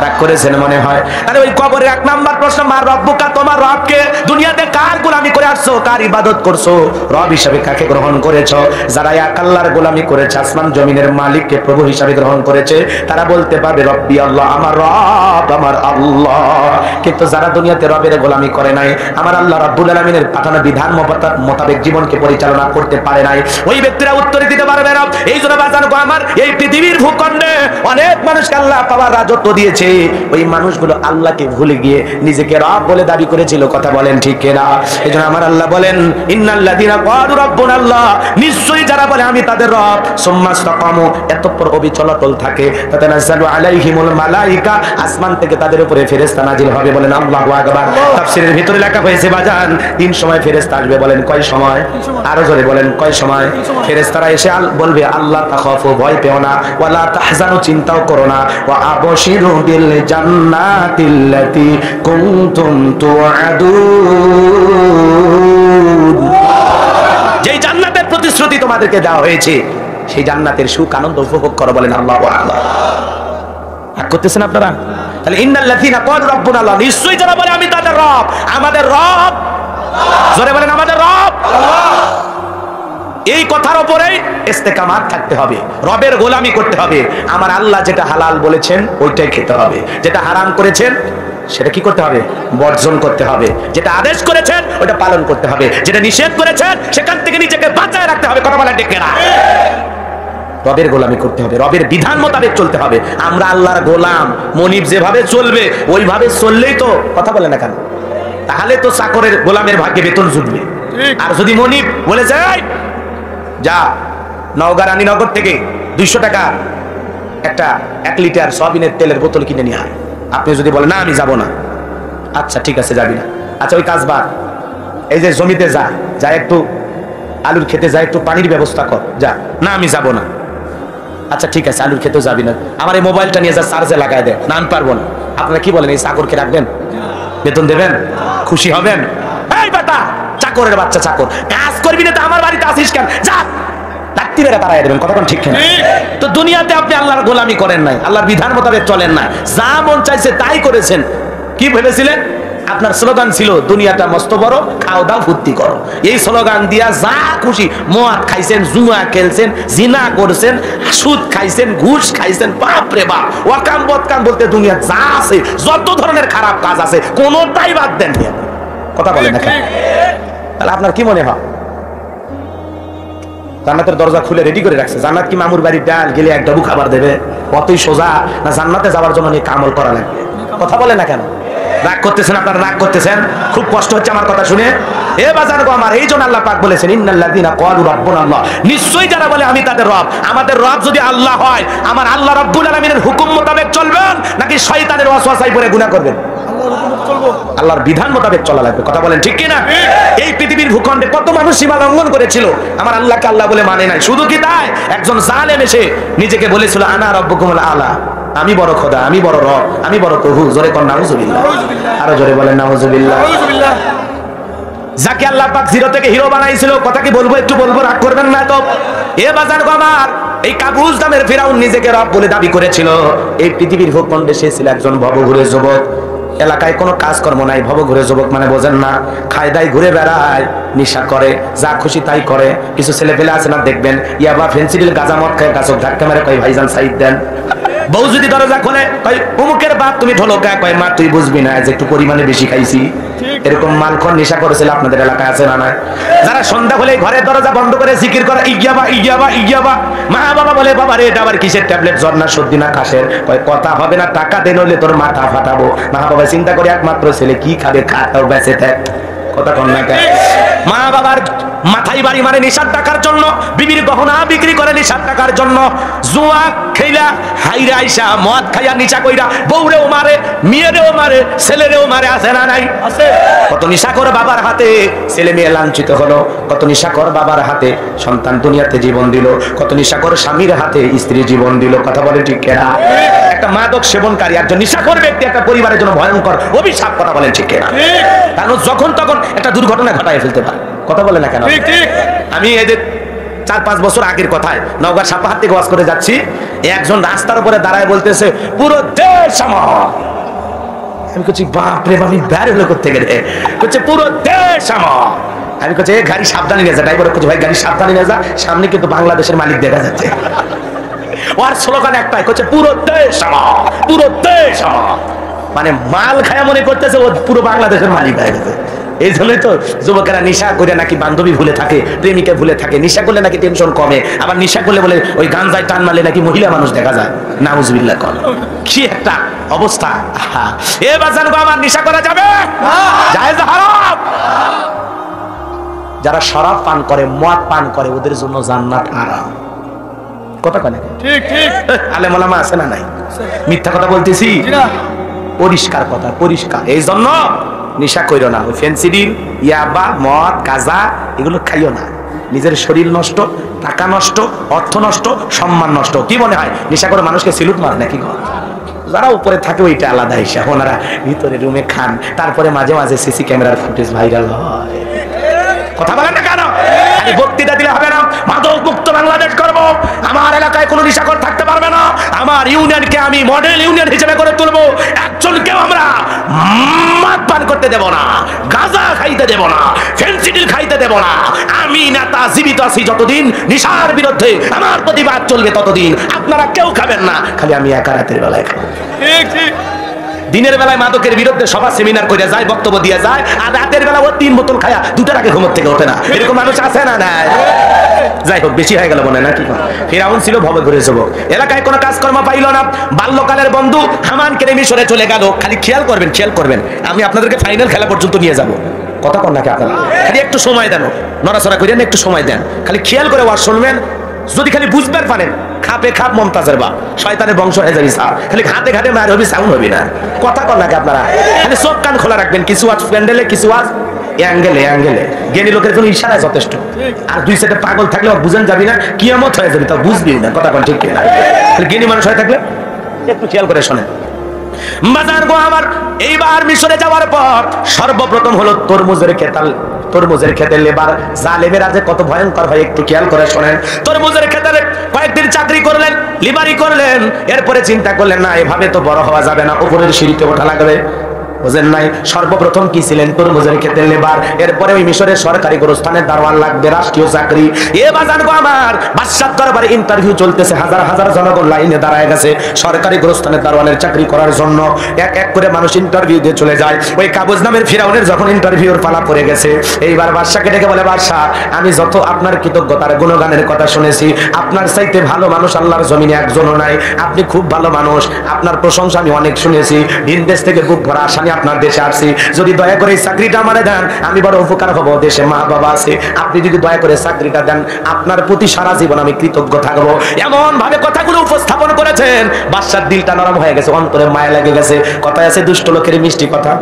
রাগ করেছেন মনে হয়? তাহলে ওই কবরের 1 নাম্বার প্রশ্ন, মার রব্বুকা, তোমার রবকে? দুনিয়াতে কার গোলামি করে আসছো, কার ইবাদত করছো, রব হিসাবে কাকে গ্রহণ করেছো? যারা এক আল্লাহর গোলামি করেছে, আসমান জমিনের মালিককে প্রভু হিসাবে গ্রহণ করেছে, তারা বলতে পারবে রব্বি আল্লাহ, আমার রব আমার আল্লাহ। কিন্তু যারা দুনিয়াতে রবের গোলামি করে নাই, আমার আল্লাহ রাব্বুল আলামিনের পাঠানো বিধান মোতাবেক জীবনকে পরিচালনা করতে পারে নাই, ওই ব্যক্তিরা উত্তর দিতে পারবে না। এই জন্য বাজানো আমার এই পৃথিবীর ভূখণ্ডে অনেক মানুষকে আল্লাহ পাওয়ার রাজত্ব দিয়েছে, ওই মানুষগুলো আল্লাহকে ভুলে গিয়ে নিজেকে রব বলে দাবি করেছিল। কথা বলেন ঠিক কিনা? এই জন্য আমার আমার আল্লাহ বলেন ইন্নাল্লাযীনা ক্বালু রাব্বুনাল্লাহ, নিশ্চয়ই যারা বলে আমি তাদের রব, সুম্মা ইসতাকামু, এতঃপর অবিচল থাকে, তাতানাজ্জালু আলাইহিমুল মালায়েকা, আসমান থেকে তাদের উপরে ফেরেশতা নাজিল হবে। বলেন আল্লাহু আকবার। তাফসীরের ভিতরে লেখা হয়েছে বাজান 3 সময় ফেরেশতা আসবে। বলেন কয় সময়? আরো জোরে বলেন কয় সময়? ফেরেশতারা এসে বলবে আল্লাহ তাখাফু, ভয় পেও না, ওয়ালা তাহজানু, চিন্তাও করো না, ওয়া আবশিরু বিল জান্নাতিল্লাতী কুনতুম তুআদুন, যেই জান্নাতের প্রতিশ্রুতি তোমাদেরকে দেওয়া হয়েছে সেই জান্নাতের সুখ আনন্দ উপভোগ করো। বলেন আল্লাহু আকবার। রাগ করতেছেন আপনারা? তাহলে ইন্নাল্লাযীনা ক্বালু রাব্বুনাল্লাহ, নিশ্চয়ই যারা বলে আমি তাদের রব, আমাদের রব, জোরে বলেন আমাদের রব। এই কথার উপরেই ইস্তেকামাত থাকতে হবে, রবের গোলামি করতে হবে। আমার আল্লাহ যেটা হালাল বলেছেন ওইটাই খেতে হবে, যেটা হারাম করেছেন সেটা কি করতে হবে? বর্জন করতে হবে। যেটা আদেশ করেছেন ওটা পালন করতে হবে, যেটা নিষেধ করেছেন সেখান থেকে নিজেকে বাঁচায় রাখতে হবে। কথা বলা ঠিক না? রবের গোলামি করতে হবে, রবের বিধান মোতাবেক চলতে হবে। আমরা আল্লাহর গোলাম, মনিব যেভাবে চলবে ওইভাবে চললেই তো, কথা বলে না কেন, তাহলে তো চাকরের গোলামের ভাগ্যে বেতন জুটবে। আর যদি মনিব বলে যায় যা নওগাঁ রানীনগর থেকে 200 টাকা একটা 1 লিটার সয়াবিনের তেলের বোতল কিনে নিয়ে আয়, আপনি যদি বলেন না আমি যাব না, আচ্ছা ঠিক আছে যাবি না, আচ্ছা ওই কাজ বাদ, এই যে জমিতে যা একটু আলুর খেতে যা, একটু পানির ব্যবস্থা কর, যা, না আমি যাব না, আচ্ছা ঠিক আছে আলুর খেতেও যাবি না, আমার এই মোবাইলটা নিয়ে যা চার্জে লাগাই দে, না আমি পারবো না। আপনারা কি বলেন, এই চাকরকে রাখবেন? বেতন দেবেন? খুশি হবেন? এই বেটা চাকরের বাচ্চা, চাকর, কাজ করবি না তো আমার বাড়িতে আসিস কেন, যা, লাত্তি মেরে তাড়াই দেবেন। কতক্ষণ ঠিক না? তো দুনিয়াতে আপনি আল্লাহর গোলামি করেন নাই, আল্লাহর বিধান মোতাবেক চলেন না, যা মন চাইছে তাই করেছেন। কি ভেবেছিলেন? আপনার স্লোগান ছিল দুনিয়াটা মস্ত বড়, খাও দাও ফুর্তি করো। এই স্লোগান দিয়া যা খুশি, মদ খাইছেন, জুয়া খেলছেন, জিনা করছেন, সুদ খাইছেন, ঘুষ খাইছেন, বাপ রে বাপ, ওয়াকাম বদকাম বলতে দুনিয়া যা আছে, যত ধরনের খারাপ কাজ আছে কোনোটাই বাদ দেন নি। কথা বলেন না? তাহলে আপনার কি মনে হয় জান্নাতের দরজা খুলে রেডি করে রাখছে? জান্নাত কি মামুর বাড়ির ডাল গেলে এক ডাবু খাবার দেবে? অতই সোজা না জান্নাতে যাওয়ার জন্য নিয়ে কামল করা লাগবে? কথা বলে না কেন? রাগ করতেছেন আপনারা, রাগ করতেছেন, খুব কষ্ট হচ্ছে আমার কথা শুনে। এ বাজার গো আমার, এই জন্য আল্লাহ পাক বলেছেন ইন্নাল্লাযীনা ক্বালু রাব্বুনাল্লাহ, নিশ্চয়ই যারা বলে আমি তাদের রব। আমাদের রব যদি আল্লাহ হয়, আমার আল্লাহ রাব্বুল আলামিনের হুকুম মোতাবেক চলবেন নাকি শয়তানের ওয়াসওয়াসায় পড়ে গুনাহ করবেন? আল্লাহর বিধান মোতাবেক চলা লাগবে। কথা বলেন ঠিক কিনা? এই পৃথিবীর ভূখণ্ডে কত মানুষ সীমা লঙ্ঘন করেছিল, আমার আল্লাহকে আল্লাহ বলে মানে নাই। শুধু কি তাই, একজন জালেম এসে নিজেকে বলেছিল আনা রাব্বুকুমুল আলা, আমি বড় খোদা, আমি বড় রব, আমি বড় প্রভু। জোরে কোন নাউজুবিল্লাহ, আরো জোরে বলেন নাউজুবিল্লাহ। যাকে আল্লাহ পাক জিরো থেকে হিরো বানাইছিল, কথা কি বলবো, একটু বলবো, রাগ করবেন না তো? এ বাজার গো আমার, এই কাবুস নামের ফিরাউন নিজেকে রব বলে দাবি করেছিল। এই পৃথিবীর ভূখণ্ডে সে ছিল একজন ভবঘুরে যুবক, এলাকায় কোনো কাজকর্ম নাই, ভবঘুরে যুবক মানে বোঝেন না, খায় দায় ঘুরে বেড়ায়, নেশা করে, যা খুশি তাই করে। কিছু ছেলে পেলে আছে না দেখবেন, ইয়াবা ফেন্সিডিল গাঁজা মদ খায়, গাছক ধাক্কা মেরে কয় ভাইজান সাইড দেন। বউ যদি দরজা খোলে কয় অমুকের বাপ তুমি ঢোলকা, কয় মা তুই বুঝবি না যে একটু পরিমাণে বেশি খাইছি। এরকম মালখন নেশা করেছিল আপনাদের এলাকায় আছে না? নাই? যারা সন্ধ্যা হলে ঘরের দরজা বন্ধ করে জিকির করে ইগিয়াবা ইগিয়াবা ইগিয়াবা, মা বাবা বলে বাবা রে এটা আবার কিসের ট্যাবলেট, জ্বর না সর্দি না কাশের? কয় কথা হবে না, টাকা দেন হলে তোর মাথা ফাটাবো। মা বাবা চিন্তা করে একমাত্র ছেলে কি খাবে, খাটাও বেঁচে থাক। কথা কন না? মা বাবার মাথায় বাড়ি মারে নেশার টাকার জন্য, বিবির গহনা বিক্রি করে নেশার টাকার জন্য, জুয়া খেলা হাইরা আইসা মদ খাইয়া নিশা কইরা বউরেও মারে, মেয়েরেও মারে, ছেলেরেও মারে, আছে না নাই? আছে। কত নেশাখোর বাবার হাতে ছেলে মেয়ে লাঞ্ছিত হলো, কত নেশাখোর বাবার হাতে সন্তান দুনিয়াতে জীবন দিল, কত নেশাখোর স্বামীর হাতে স্ত্রী জীবন দিল। কথা বলে ঠিক কিনা? একটা মাদক সেবনকারী, একজন নেশাখোর ব্যক্তি একটা পরিবারের জন্য ভয়ঙ্কর অভিশাপ। কথা বলেন ঠিক কিনা? কারণ যখন তখন একটা দুর্ঘটনা ঘটায় ফেলতে পারে। কথা বলে না কেন? আমি এদের 4-5 বছর আগের কথায় নওগাঁ সাপাহার থেকে ওয়াজ করে যাচ্ছি, একজন রাস্তার উপরে দাঁড়ায় বলতেছে পুরো দেশ আমার। আমি বলছি বাপ রে বাপ, আমি বের হলো করতে গেলে বলছে পুরো দেশ আমার। আমি বলছি গাড়ি সাবধানে নিয়ে যা। ড্রাইভার বলছে ভাই গাড়ি সাবধানে নিয়ে যা, সামনে কিন্তু বাংলাদেশের মালিক দেখা যাচ্ছে। ওর স্লোগান একটাই, বলছে পুরো দেশ আমার, পুরো দেশ আমার। মানে মাল খায়া মনে করতেছে ও পুরো বাংলাদেশের মালিক হয়ে গেছে। এই জন্যই তো যুবকেরা নেশা করে নাকি বান্ধবী ভুলে থাকে, প্রেমিকা ভুলে থাকে, নেশা করলে নাকি টেনশন কমে, আবার নেশা করলে বলে ওই গাঞ্জায় টান মারলে নাকি মহিলা মানুষ দেখা যায়। নাউজুবিল্লাহ। কর কি একটা অবস্থা! এ বাজান গো আমার, নেশা করা যাবে? জায়েজ হারাম? যারা শরাব পান করে, মদ পান করে, ওদের জন্য জান্নাত হারাম। কথা কয় না? ঠিক ঠিক। আলেম ওলামা আছে না নাই? মিথ্যা কথা বলতেছি? পরিষ্কার কথা, পরিষ্কার। এই জন্য নেশা কইরো না, ওই ফেন্সিডিল, ইয়াবা, মদ, গাঁজা এগুলো খাইও না। নিজের শরীর নষ্ট, টাকা নষ্ট, অর্থ নষ্ট, সম্মান নষ্ট। কি মনে হয় নেশা করে মানুষকে সিলুট মার নাকি? যারা উপরে থাকে ওইটা আলাদা হিসাব, ওনারা ভিতরে রুমে খান, তারপরে মাঝে মাঝে সিসি ক্যামেরার ফুটেজ ভাইরাল হয়। কথা বলেন না কেন? বক্তৃতা দিলে হবে না। মাদক মুক্ত বাংলাদেশ করব, আমার এলাকায় কোনো নেশাখোর থাকতে পারবে না, আমার ইউনিয়নকে আমি মডেল ইউনিয়ন হিসেবে করে তুলবো। একজনকেও আমরা মদ পান করতে দেব না, গাঁজা খাইতে দেব না, ফেন্সিডিল খাইতে দেব না। আমি নেতা জীবিত আছি যতদিন, নেশার বিরুদ্ধে আমার প্রতিবাদ চলবে ততদিন। আপনারা কেউ খাবেন না, খালি আমি একা রাতের বেলায় খাবো। ঠিক ঠিক। দিনের বেলায় মাদকের বিরুদ্ধে সভা সেমিনার করে যায়, বক্তব্য দিয়ে যায়, আর রাতের বেলা ও 3 বোতল খায়া 2টার আগে ঘুমোর থেকে ওঠে না। এরকম মানুষ আছে না? নাই। যাই হোক, বেশি হয়ে গেল মনে না কি? ফিরাউন ছিল ভবে ঘুরে যুবক, এলাকায় কোনো কাজকর্ম পাইল না। বাল্যকালের বন্ধু হামানকে মিশরে চলে গেল। খালি খেয়াল করবেন, খেয়াল করবেন, আমি আপনাদেরকে ফাইনাল খেলা পর্যন্ত নিয়ে যাব। কথা কন নাকি আপনারা? খালি একটু সময় দেন, নড়াচড়া করেন, একটু সময় দেন, খালি খেয়াল করে ওয়াজ শুনবেন। যদি খালি বুঝবেন পারেন, খাপে খাপ মমতাজের বাপ, শয়তানের বংশ হয়ে যাবি স্যার। খালি ঘাটে ঘাটে মার হবি, সাউন্ড হবি না। কথা কন নাকি আপনারা? খালি চোখ কান খোলা রাখবেন, কিছু আজ প্যান্ডেলে, কিছু আজ অ্যাঙ্গেলে অ্যাঙ্গেলে। জ্ঞানী লোকের জন্য ইশারায় যথেষ্ট। আর দুই সাইডে পাগল থাকলে বুঝেন যাবি না, কিয়ামত হয়ে যাবি, তা বুঝবি না। কথা কন ঠিক কিনা? খালি জ্ঞানী মানুষ হয়ে থাকলে একটু খেয়াল করে শোনেন। বাজার গো আমার, এইবার মিশরে যাওয়ার পর সর্বপ্রথম হলো তরমুজের খেতাল। তরমুজের খেতে লেবার জালেমেরা যে কত ভয়ঙ্কর হয় একটু খেয়াল করে শোনেন। তরমুজের খেতে কয়েকদিন চাকরি করলেন, লিবারি করলেন, এরপরে চিন্তা করলেন না এভাবে তো বড় হওয়া যাবে না, উপরের সিঁড়িতে ওঠা লাগবে। বুঝেন নাই? সর্বপ্রথম কি ছিলেন? তরমুজের খেতে লেবার। এরপরে ওই মিশরের সরকারি গোরস্থানের দারোয়ান লাগবে, রাষ্ট্রীয় চাকরি। এ বাজার গো আমার, বাদশাহ দরবারে ইন্টারভিউ চলতেছে, হাজার হাজার জনগণ লাইনে দাঁড়ায় গেছে সরকারি গোরস্থানের দারোয়ানের চাকরি করার জন্য। এক এক করে মানুষ ইন্টারভিউ দিয়ে চলে যায়। ওই কাবুজ নামের ফিরাউনের যখন ইন্টারভিউর পালা পড়ে গেছে, এইবার বাদশাহকে ডেকে বলে, বাদশাহ আমি যত আপনার কৃতজ্ঞতার গুণগানের কথা শুনেছি, আপনার চাইতে ভালো মানুষ আল্লাহর জমিনে একজনও নাই। আপনি খুব ভালো মানুষ, আপনার প্রশংসা আমি অনেক শুনেছি। ভিন দেশ থেকে বুক ভরা আসামি আপনার দেশে আসছি, যদি দয়া করে এই চাকরিটা আমারে দেন আমি বড় উপকার হব। দেশে মা বাবা আছে, আপনি যদি দয়া করে চাকরিটা দেন আপনার প্রতি সারা জীবন আমি কৃতজ্ঞ থাকবো। এমন ভাবে কথাগুলো উপস্থাপন করেছেন, বাদশার দিলটা নরম হয়ে গেছে, অন্তরে মায়া লেগে গেছে। কথায় আছে দুষ্ট লোকের মিষ্টি কথা।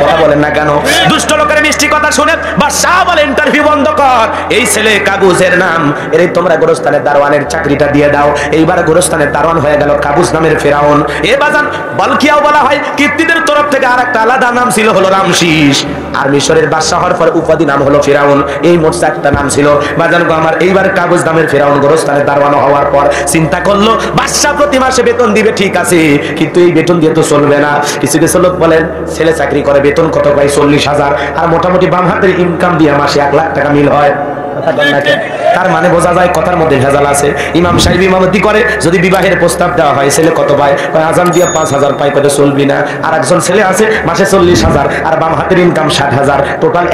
কথা বলেন না কেন? দুষ্ট লোকের মিষ্টি কথা শুনে বাদশাহ বলে, ইন্টারভিউ বন্ধ কর, এই ছেলে কাবুজের নাম, এর তোমরা গোরস্থানের দারোয়ানের চাকরিটা দিয়ে দাও। এইবার গোরস্থানের দারোয়ান হয়ে গেল কাবুজ নামের ফিরাউন। এ বাজান বালকিয়াও বলা হয়, কীর্তিদের তরফ থেকে আর একটা আলাদা নাম ছিল, হলো রামশিস। আর মিশরের বাদশাহ হওয়ার পর উপাধি নাম হলো ফিরাউন। এই মোট 4টা নাম ছিল। বাজান গো আমার, এইবার কাবুজ নামের ফিরাউন গোরস্থানের দারোয়ান হওয়ার পর চিন্তা করলো, বাদশাহ প্রতি মাসে বেতন দিবে ঠিক আছে, কিন্তু এই বেতন দিয়ে তো চলবে না। কিছু কিছু লোক বলেন ছেলে চাকরি করে বেতন কত পায়? 40,000। আর মোটামুটি বাম হাতের ইনকাম দিয়ে মাসে 1 লাখ টাকা মিল হয়। তার মানে বোঝা যায় কথার মধ্যে ভেজাল আছে। ইমাম সাহেব ইমামতি করে, যদি বিবাহের প্রস্তাব দেওয়া হয় ছেলে কত পায়? আজান দিয়ে 5,000 পায়, কত চলবি না। আর একজন ছেলে আছে মাসে 40,000, আর বাম হাতের ইনকাম 60,000, টোটাল